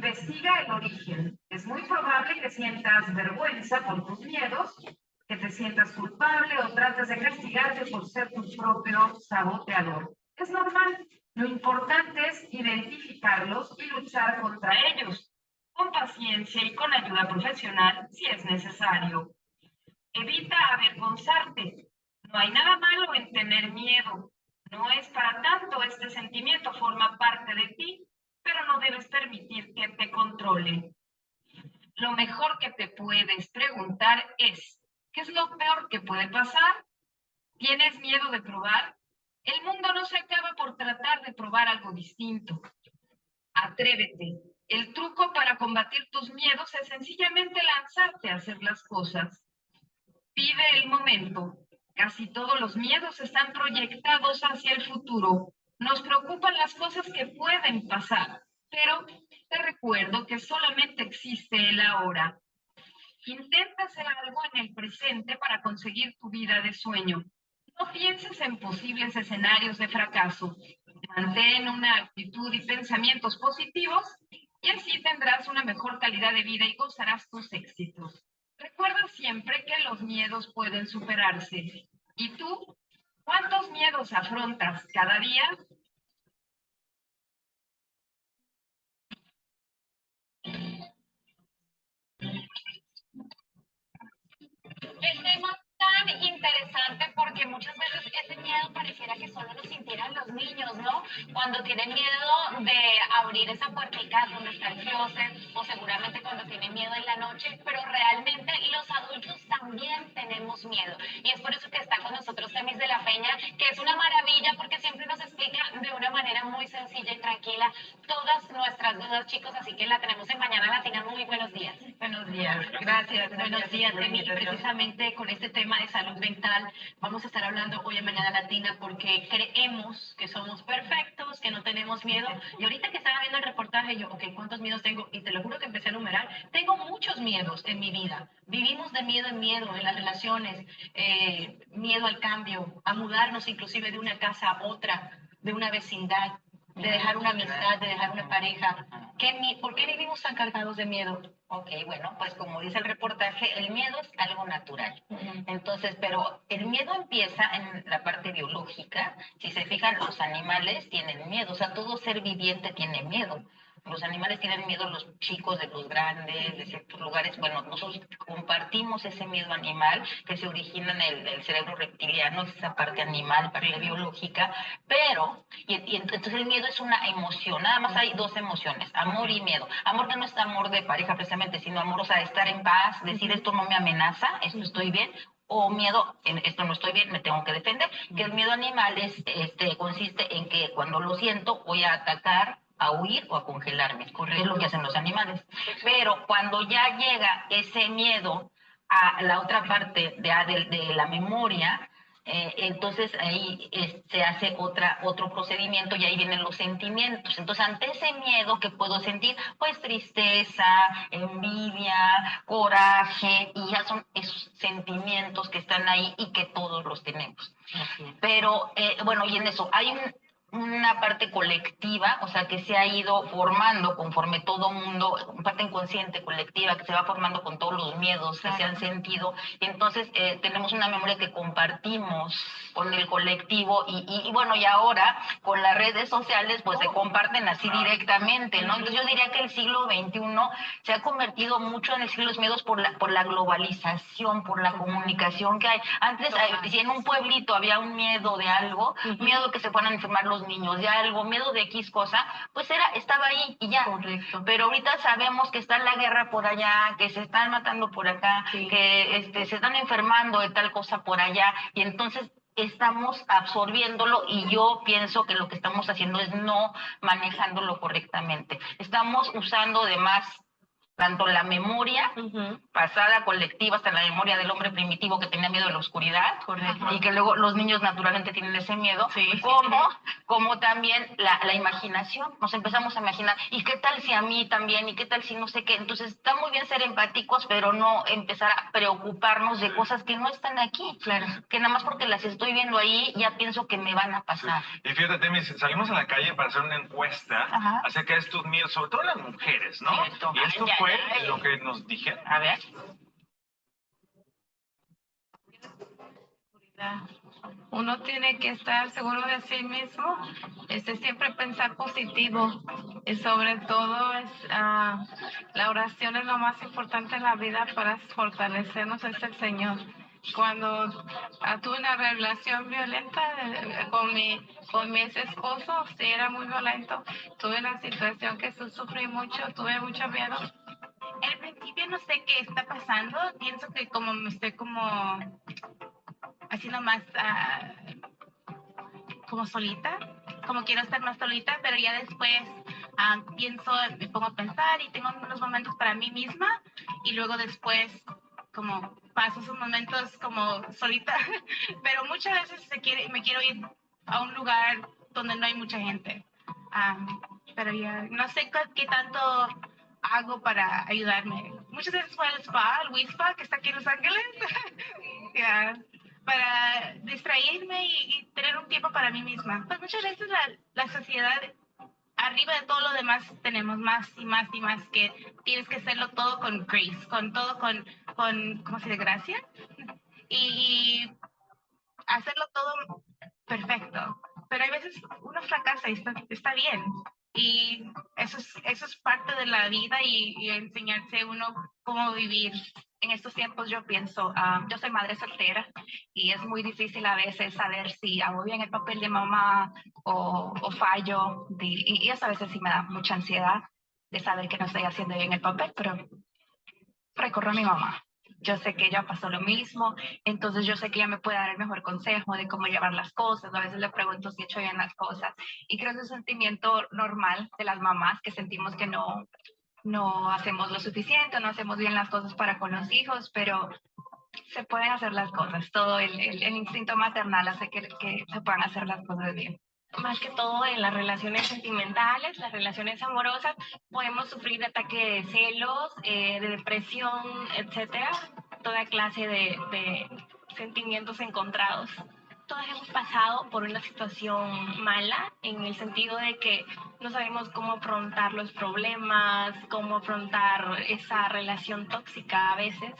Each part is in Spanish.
Investiga el origen. Es muy probable que sientas vergüenza por tus miedos, que te sientas culpable o trates de castigarte por ser tu propio saboteador. Es normal. Lo importante es identificarlos y luchar contra ellos, con paciencia y con ayuda profesional si es necesario. Evita avergonzarte. No hay nada malo en tener miedo. No es para tanto, este sentimiento forma parte de ti, pero no debes permitir que te controle. Lo mejor que te puedes preguntar es, ¿qué es lo peor que puede pasar? ¿Tienes miedo de probar? El mundo no se acaba por tratar de probar algo distinto. Atrévete. El truco para combatir tus miedos es sencillamente lanzarte a hacer las cosas. Vive el momento. Casi todos los miedos están proyectados hacia el futuro. Nos preocupan las cosas que pueden pasar, pero te recuerdo que solamente existe el ahora. Intenta hacer algo en el presente para conseguir tu vida de sueño. No pienses en posibles escenarios de fracaso. Mantén una actitud y pensamientos positivos y así tendrás una mejor calidad de vida y gozarás tus éxitos. Recuerda siempre que los miedos pueden superarse. ¿Y tú? ¿Cuántos miedos afrontas cada día? Qué tema tan interesante porque muchas veces ese miedo pareciera que solo lo sintieran los niños, ¿no? Cuando tienen miedo de abrir esa puertica donde está el closet o seguramente cuando tienen miedo en la noche, pero realmente los adultos también tenemos miedo. Y es por eso que está con nosotros Temis de la Peña, que es una maravilla porque siempre nos explica de una manera muy sencilla y tranquila todas nuestras dudas, chicos, así que la tenemos en Mañana Latina. Muy buenos días. Buenos días, gracias. Buenos días, Temi. Y precisamente con este tema de salud mental vamos a estar hablando hoy en Mañana Latina porque creemos que somos perfectos, que no tenemos miedo. Y ahorita que estaba viendo el reportaje, yo, ok, ¿cuántos miedos tengo? Y te lo juro que empecé a enumerar. Tengo muchos miedos en mi vida. Vivimos de miedo en miedo en las relaciones, miedo al cambio, a mudarnos inclusive de una casa a otra, de una vecindad, de dejar una amistad, de dejar una pareja. ¿Por qué vivimos tan cargados de miedo? Ok, bueno, pues como dice el reportaje, el miedo es algo natural. Entonces, pero el miedo empieza en la parte biológica. Si se fijan, los animales tienen miedo, o sea, todo ser viviente tiene miedo. Los animales tienen miedo, los chicos de los grandes, de ciertos lugares. Bueno, nosotros compartimos ese miedo animal que se origina en el cerebro reptiliano, esa parte animal, parte biológica, pero, y entonces el miedo es una emoción, nada más hay dos emociones, amor y miedo. Amor que no es amor de pareja precisamente, sino amor, o sea, estar en paz, decir esto no me amenaza, esto estoy bien, o miedo, esto no estoy bien, me tengo que defender, que el miedo animal consiste en que cuando lo siento voy a atacar, a huir o a congelarme. Correcto. Es lo que hacen los animales. Pero cuando ya llega ese miedo a la otra parte de la memoria, entonces ahí se hace otro procedimiento y ahí vienen los sentimientos. Entonces, ante ese miedo que puedo sentir, pues tristeza, envidia, coraje, y ya son esos sentimientos que están ahí y que todos los tenemos. Pero, bueno, y en eso hay una parte colectiva, o sea, que se ha ido formando conforme todo mundo, parte inconsciente colectiva, que se va formando con todos los miedos que se han sentido, y entonces tenemos una memoria que compartimos con el colectivo, y bueno, y ahora con las redes sociales, pues se comparten así directamente, ¿no? Entonces yo diría que el siglo XXI se ha convertido mucho en el siglo de los miedos por la globalización, por la comunicación que hay. Antes, si en un pueblito había un miedo de algo, miedo que se fueran a enfermar los niños, de algo, miedo de X cosa, pues estaba ahí y ya. Correcto. Pero ahorita sabemos que está la guerra por allá, que se están matando por acá, que se están enfermando de tal cosa por allá, y entonces estamos absorbiéndolo, y yo pienso que lo que estamos haciendo es no manejándolo correctamente. Estamos usando de más tanto la memoria pasada, colectiva, hasta la memoria del hombre primitivo que tenía miedo de la oscuridad, y que luego los niños naturalmente tienen ese miedo, como también la imaginación. Nos empezamos a imaginar, ¿y qué tal si a mí también? ¿Y qué tal si no sé qué? Entonces está muy bien ser empáticos, pero no empezar a preocuparnos de cosas que no están aquí, que nada más porque las estoy viendo ahí ya pienso que me van a pasar. Y fíjate, Temis, salimos a la calle para hacer una encuesta acerca de estos miedos, sobre todo las mujeres, ¿no? Cierto. Y esto fue lo que nos dijeron. A ver. Uno tiene que estar seguro de sí mismo, siempre pensar positivo, y sobre todo la oración es lo más importante en la vida para fortalecernos, es el Señor. Cuando tuve una relación violenta con mi ex esposo, sí era muy violento, tuve una situación que sufrí mucho, tuve mucho miedo. Al principio no sé qué está pasando, pienso que como me estoy así nomás como solita, como quiero estar más solita, pero ya después pienso, me pongo a pensar y tengo unos momentos para mí misma y luego después como paso esos momentos como solita, pero muchas veces me quiero ir a un lugar donde no hay mucha gente, pero ya no sé qué tanto hago para ayudarme. Muchas veces voy al spa, al Wispa, que está aquí en Los Ángeles, para distraerme y tener un tiempo para mí misma. Pues muchas veces la sociedad, arriba de todo lo demás, tenemos más y más y más, que tienes que hacerlo todo con grace, con todo con ¿cómo se dice? Gracia. Y hacerlo todo perfecto. Pero hay veces uno fracasa y está bien. Y eso es parte de la vida y enseñarse uno cómo vivir. En estos tiempos yo pienso, yo soy madre soltera y es muy difícil a veces saber si hago bien el papel de mamá o fallo. Y eso a veces sí me da mucha ansiedad de saber que no estoy haciendo bien el papel, pero recorro a mi mamá. Yo sé que ella pasó lo mismo, entonces yo sé que ella me puede dar el mejor consejo de cómo llevar las cosas. A veces le pregunto si he hecho bien las cosas. Y creo que es un sentimiento normal de las mamás que sentimos que no hacemos lo suficiente, no hacemos bien las cosas para con los hijos, pero se pueden hacer las cosas. Todo el instinto maternal hace que se puedan hacer las cosas bien. Más que todo en las relaciones sentimentales, las relaciones amorosas, podemos sufrir de ataque de celos, de depresión, etcétera, toda clase de sentimientos encontrados. Todas hemos pasado por una situación mala en el sentido de que no sabemos cómo afrontar los problemas, cómo afrontar esa relación tóxica a veces,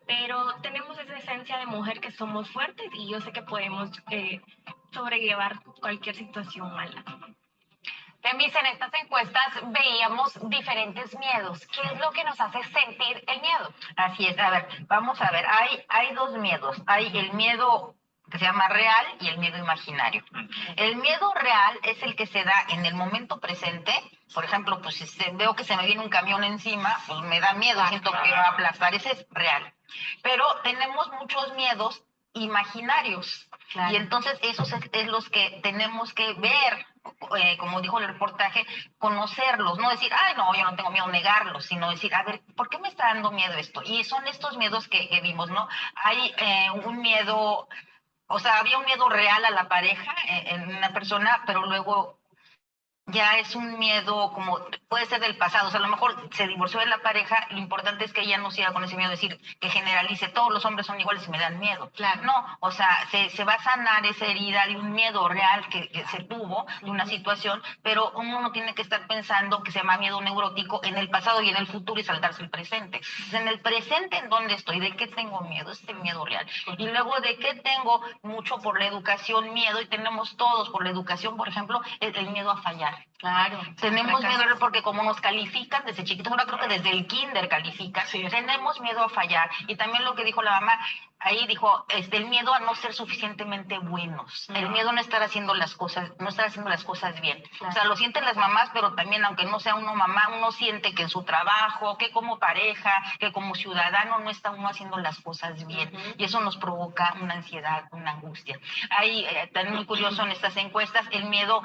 pero tenemos esa esencia de mujer que somos fuertes y yo sé que podemos sobrellevar cualquier situación mala. Temis, en estas encuestas veíamos diferentes miedos. ¿Qué es lo que nos hace sentir el miedo? Así es, a ver, vamos a ver, hay dos miedos. Hay el miedo que se llama real y el miedo imaginario. El miedo real es el que se da en el momento presente. Por ejemplo, pues si veo que se me viene un camión encima, pues me da miedo, siento que me va a aplastar. Ese es real. Pero tenemos muchos miedos imaginarios. Claro. Y entonces esos es los que tenemos que ver, como dijo el reportaje, conocerlos, no decir, ay, no, yo no tengo miedo, negarlos, sino decir, a ver, ¿por qué me está dando miedo esto? Y son estos miedos que vimos, ¿no? Hay un miedo, o sea, había un miedo real a la pareja en una persona, pero luego ya es un miedo como, puede ser del pasado, o sea, a lo mejor se divorció de la pareja, lo importante es que ella no siga con ese miedo, decir, que generalice, todos los hombres son iguales y me dan miedo. Claro. No, o sea, se va a sanar esa herida de un miedo real que se tuvo, de una situación, pero uno no tiene que estar pensando que se llama miedo neurótico en el pasado y en el futuro y saltarse el presente. Entonces, en el presente, ¿en dónde estoy? ¿De qué tengo miedo? Este miedo real. Y luego, ¿de qué tengo mucho por la educación miedo? Y tenemos todos por la educación, por ejemplo, el miedo a fallar. Claro. Tenemos miedo porque como nos califican desde chiquitos, ahora creo que desde el kinder califican, tenemos miedo a fallar. Y también lo que dijo la mamá, ahí dijo, el miedo a no ser suficientemente buenos, el miedo a no estar haciendo las cosas, bien. Claro. O sea, lo sienten las mamás, pero también aunque no sea uno mamá, uno siente que en su trabajo, que como pareja, que como ciudadano no está uno haciendo las cosas bien. Y eso nos provoca una ansiedad, una angustia. Hay también muy curioso en estas encuestas, el miedo,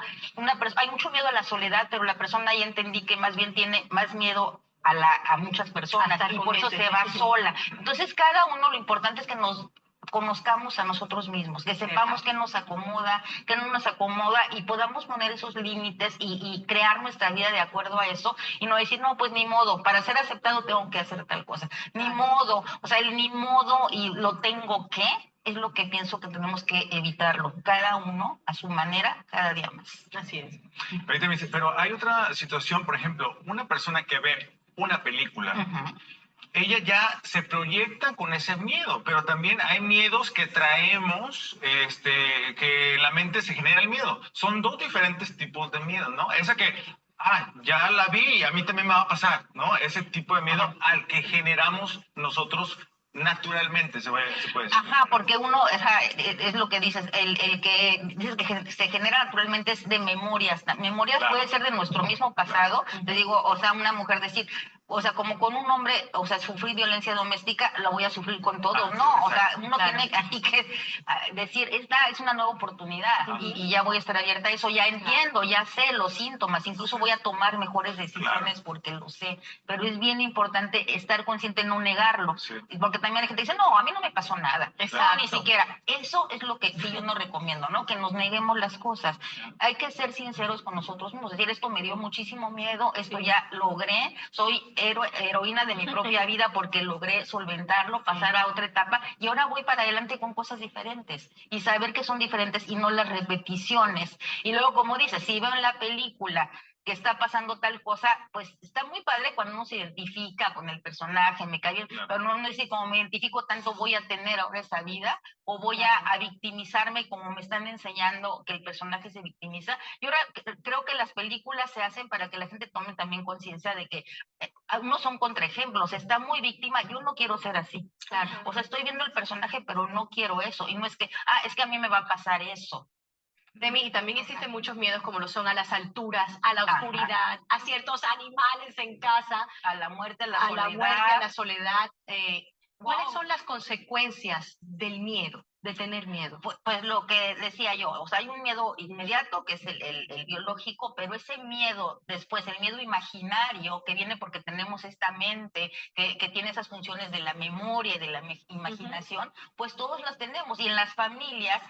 hay mucho miedo a la soledad, pero la persona ahí entendí que más bien tiene más miedo a muchas personas y por eso se va sola. Entonces, cada uno, lo importante es que nos conozcamos a nosotros mismos, que sepamos qué nos acomoda, qué no nos acomoda y podamos poner esos límites y crear nuestra vida de acuerdo a eso y no decir, no, pues ni modo, para ser aceptado tengo que hacer tal cosa, ni modo, o sea, el ni modo y lo tengo que, es lo que pienso que tenemos que evitarlo, cada uno a su manera, cada día más. Así es. Ahorita me dice, pero hay otra situación, por ejemplo, una persona que ve una película, ella ya se proyecta con ese miedo, pero también hay miedos que traemos, que en la mente se genera el miedo. Son dos diferentes tipos de miedo, ¿no? Esa que, ya la vi y a mí también me va a pasar, ¿no? Ese tipo de miedo al que generamos nosotros naturalmente, se puede decir. Ajá, porque uno, es lo que dices, el que dices que se genera naturalmente es de memorias. Memorias Claro. Puede ser de nuestro mismo pasado. Te digo, o sea, una mujer decir, o sea, como con un hombre, o sea, sufrir violencia doméstica, lo voy a sufrir con todo, ¿no? O sea, uno tiene que decir, esta es una nueva oportunidad y ya voy a estar abierta a eso, ya entiendo, ya sé los síntomas, incluso voy a tomar mejores decisiones porque lo sé, pero es bien importante estar consciente, no negarlo, porque también hay gente que dice, no, a mí no me pasó nada, no, ni siquiera, eso es lo que sí yo no recomiendo, ¿no? Que nos neguemos las cosas, hay que ser sinceros con nosotros mismos, decir, esto me dio muchísimo miedo, esto ya logré, soy heroína de mi propia vida porque logré solventarlo, pasar a otra etapa y ahora voy para adelante con cosas diferentes y saber que son diferentes y no las repeticiones. Y luego, como dices, si veo en la película que está pasando tal cosa, pues está muy padre cuando uno se identifica con el personaje, me cae bien, pero no dice, como me identifico tanto, voy a tener ahora esa vida, o voy a victimizarme como me están enseñando que el personaje se victimiza. Y ahora creo que las películas se hacen para que la gente tome también conciencia de que no son contraejemplos, está muy víctima, yo no quiero ser así. Claro. O sea, estoy viendo el personaje, pero no quiero eso, y no es que, es que a mí me va a pasar eso. Demi, y también existen muchos miedos como lo son a las alturas, a la oscuridad, a ciertos animales en casa, a la muerte, a la soledad. ¿Cuáles son las consecuencias del miedo, de tener miedo? Pues lo que decía yo, o sea, hay un miedo inmediato que es el biológico, pero ese miedo después, el miedo imaginario que viene porque tenemos esta mente que tiene esas funciones de la memoria y de la imaginación, pues todos las tenemos y en las familias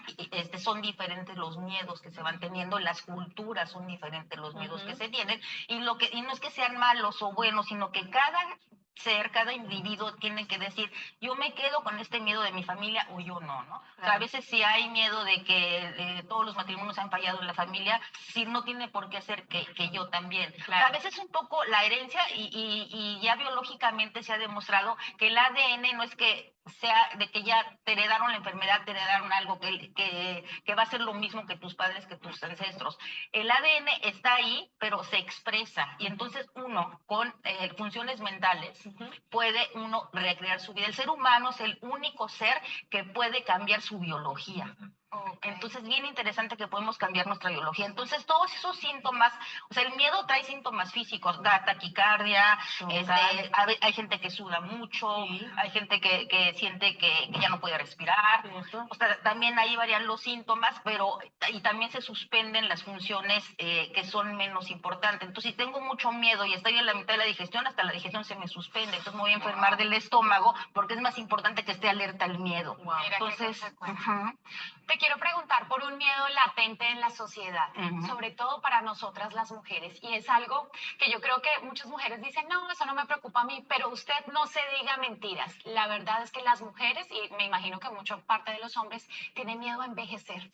son diferentes los miedos que se van teniendo, en las culturas son diferentes los miedos que se tienen y no es que sean malos o buenos, sino que cada individuo tiene que decir, yo me quedo con este miedo de mi familia o yo no, ¿no? Claro. O sea, a veces si hay miedo de que todos los matrimonios han fallado en la familia, sí no tiene por qué ser que yo también. Claro. O sea, a veces un poco la herencia y ya biológicamente se ha demostrado que el ADN no es que sea de que ya te heredaron la enfermedad, te heredaron algo que va a ser lo mismo que tus padres, que tus ancestros. El ADN está ahí, pero se expresa y entonces uno con funciones mentales puede uno recrear su vida. El ser humano es el único ser que puede cambiar su biología. Entonces, bien interesante que podemos cambiar nuestra biología. Entonces, todos esos síntomas, o sea, el miedo trae síntomas físicos, da taquicardia, hay gente que suda mucho, hay gente que siente que ya no puede respirar, o sea, también ahí varían los síntomas, y también se suspenden las funciones que son menos importantes. Entonces, si tengo mucho miedo y estoy en la mitad de la digestión, hasta la digestión se me suspende, entonces me voy a enfermar del estómago, porque es más importante que esté alerta al miedo. Entonces, te quiero preguntar por un miedo latente en la sociedad, sobre todo para nosotras las mujeres, y es algo que yo creo que muchas mujeres dicen, no, eso no me preocupa a mí, pero usted no se diga mentiras. La verdad es que las mujeres, y me imagino que mucha parte de los hombres, tienen miedo a envejecer.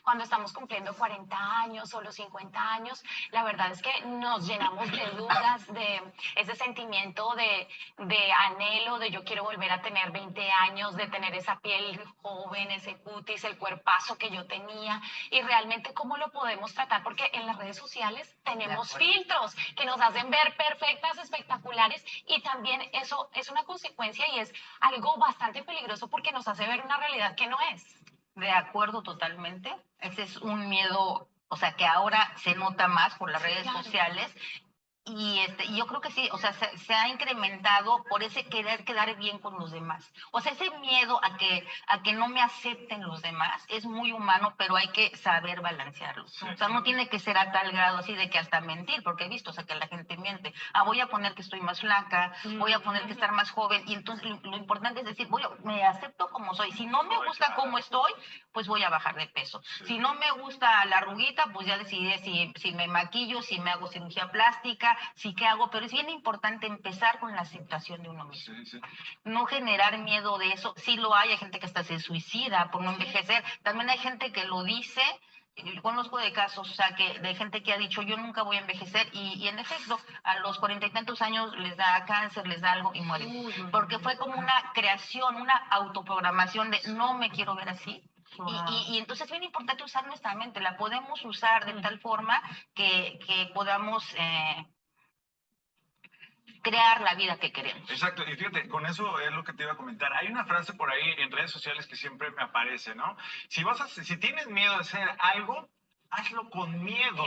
Cuando estamos cumpliendo 40 años o los 50 años, la verdad es que nos llenamos de dudas, de ese sentimiento de anhelo, de yo quiero volver a tener 20 años, de tener esa piel joven, ese cutis, el cuerpazo que yo tenía, y realmente cómo lo podemos tratar, porque en las redes sociales tenemos filtros que nos hacen ver perfectas, espectaculares, y también eso es una consecuencia y es algo bastante peligroso porque nos hace ver una realidad que no es. De acuerdo totalmente, ese es un miedo, o sea, que ahora se nota más por las redes sociales. Y yo creo que sí, o sea, se ha incrementado por ese querer quedar bien con los demás. O sea, ese miedo a que no me acepten los demás es muy humano, pero hay que saber balancearlo. Sí, O sea, no tiene que ser a tal grado así de que hasta mentir, porque he visto, o sea, que la gente miente. Voy a poner que estoy más flaca, voy a poner que estar más joven, y entonces lo importante es decir, me acepto como soy. Si no me gusta cómo estoy, pues voy a bajar de peso. Si no me gusta la arruguita, pues ya decidiré si me maquillo, si me hago cirugía plástica, sí que hago, pero es bien importante empezar con la aceptación de uno mismo. Sí, sí. No generar miedo de eso. Sí lo hay gente que hasta se suicida por no envejecer. También hay gente que lo dice. Conozco de casos, o sea, de gente que ha dicho, yo nunca voy a envejecer, y en efecto, a los 40 y tantos años les da cáncer, les da algo y mueren. Porque fue como una creación, una autoprogramación de no me quiero ver así. Y entonces es bien importante usar nuestra mente, la podemos usar de tal forma que podamos crear la vida que queremos. Exacto, y fíjate, con eso es lo que te iba a comentar. Hay una frase por ahí en redes sociales que siempre me aparece, ¿no? Si tienes miedo de hacer algo, hazlo con miedo.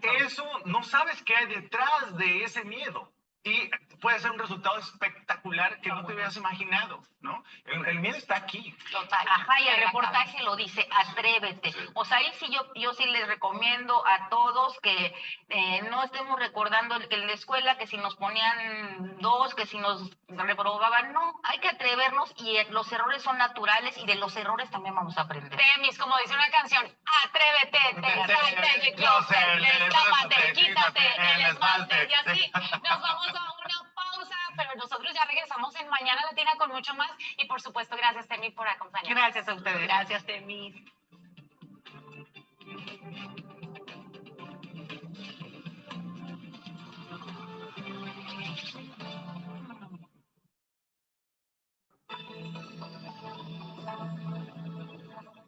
Porque eso no sabes qué hay detrás de ese miedo. Y puede ser un resultado espectacular que no te hubieras imaginado, ¿no? El miedo está aquí. Total. Ajá, y el reportaje lo dice, atrévete. Sí. O sea, ahí sí yo sí les recomiendo a todos que no estemos recordando que en la escuela, que si nos ponían 2, que si nos reprobaban, no, hay que atrevernos, y los errores son naturales, y de los errores también vamos a aprender. Temis, como dice una canción, atrévete, salte del closet, destápate, quítate el esmalte, y así nos vamos a una pausa, pero nosotros ya regresamos en Mañana Latina con mucho más, y por supuesto, gracias, Temi, por acompañarnos. Gracias a ustedes. Gracias, Temis.